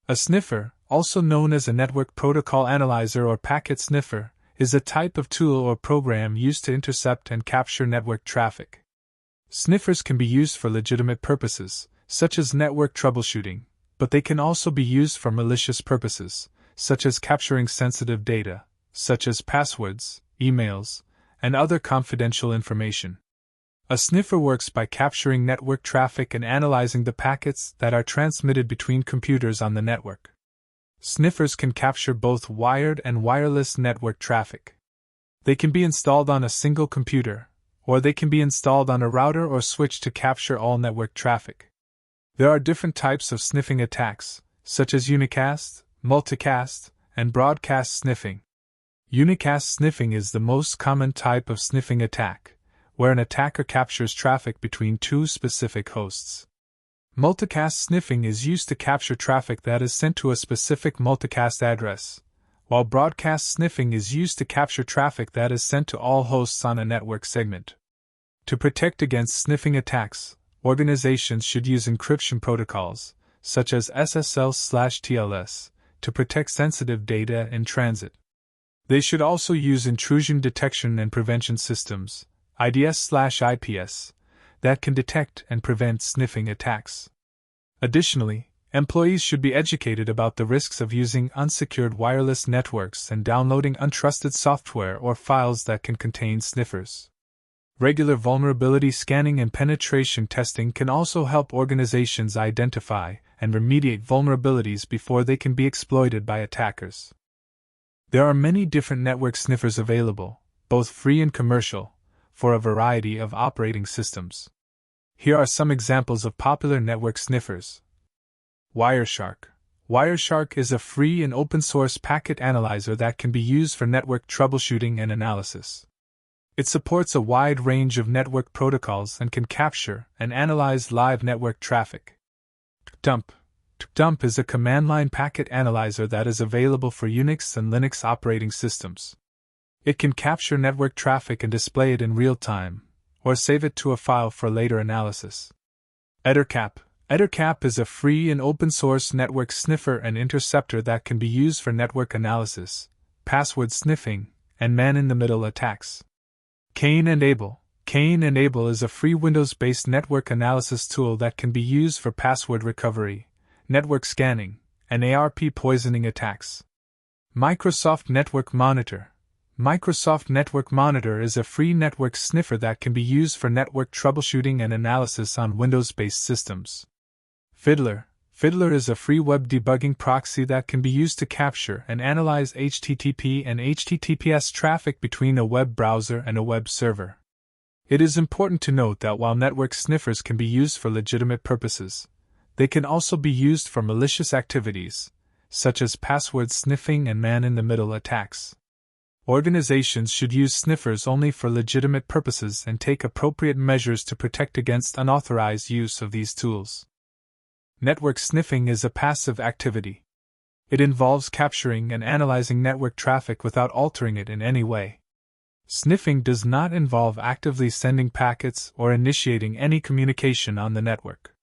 A sniffer, also known as a network protocol analyzer or packet sniffer, is a type of tool or program used to intercept and capture network traffic. Sniffers can be used for legitimate purposes, such as network troubleshooting, but they can also be used for malicious purposes, such as capturing sensitive data, such as passwords, emails, and other confidential information. A sniffer works by capturing network traffic and analyzing the packets that are transmitted between computers on the network. Sniffers can capture both wired and wireless network traffic. They can be installed on a single computer, or they can be installed on a router or switch to capture all network traffic. There are different types of sniffing attacks, such as unicast, multicast, and broadcast sniffing. Unicast sniffing is the most common type of sniffing attack, where an attacker captures traffic between two specific hosts. Multicast sniffing is used to capture traffic that is sent to a specific multicast address, while broadcast sniffing is used to capture traffic that is sent to all hosts on a network segment. To protect against sniffing attacks, organizations should use encryption protocols, such as SSL/TLS, to protect sensitive data in transit. They should also use intrusion detection and prevention systems, IDS/IPS, that can detect and prevent sniffing attacks. Additionally, employees should be educated about the risks of using unsecured wireless networks and downloading untrusted software or files that can contain sniffers. Regular vulnerability scanning and penetration testing can also help organizations identify and remediate vulnerabilities before they can be exploited by attackers. There are many different network sniffers available, both free and commercial, for a variety of operating systems. Here are some examples of popular network sniffers. Wireshark. Wireshark is a free and open-source packet analyzer that can be used for network troubleshooting and analysis. It supports a wide range of network protocols and can capture and analyze live network traffic. Dump. Dump is a command-line packet analyzer that is available for Unix and Linux operating systems. It can capture network traffic and display it in real time, or save it to a file for later analysis. Ettercap. Ettercap is a free and open-source network sniffer and interceptor that can be used for network analysis, password sniffing, and man-in-the-middle attacks. Cain and Abel. Cain and Abel is a free Windows-based network analysis tool that can be used for password recovery, network scanning, and ARP poisoning attacks. Microsoft Network Monitor. Microsoft Network Monitor is a free network sniffer that can be used for network troubleshooting and analysis on Windows-based systems. Fiddler. Fiddler is a free web debugging proxy that can be used to capture and analyze HTTP and HTTPS traffic between a web browser and a web server. It is important to note that while network sniffers can be used for legitimate purposes, they can also be used for malicious activities, such as password sniffing and man-in-the-middle attacks. Organizations should use sniffers only for legitimate purposes and take appropriate measures to protect against unauthorized use of these tools. Network sniffing is a passive activity. It involves capturing and analyzing network traffic without altering it in any way. Sniffing does not involve actively sending packets or initiating any communication on the network.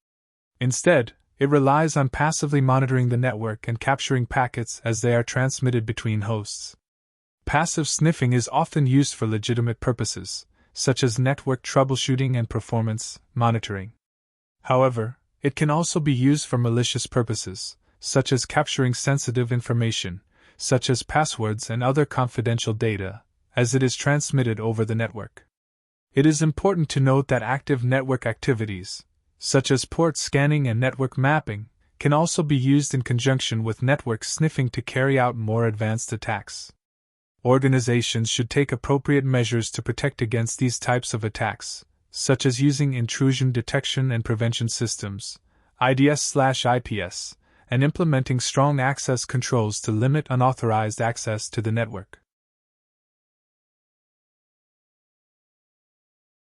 Instead, it relies on passively monitoring the network and capturing packets as they are transmitted between hosts. Passive sniffing is often used for legitimate purposes, such as network troubleshooting and performance monitoring. However, it can also be used for malicious purposes, such as capturing sensitive information, such as passwords and other confidential data, as it is transmitted over the network. It is important to note that active network activities, such as port scanning and network mapping, can also be used in conjunction with network sniffing to carry out more advanced attacks. Organizations should take appropriate measures to protect against these types of attacks, such as using intrusion detection and prevention systems, IDS/IPS, and implementing strong access controls to limit unauthorized access to the network.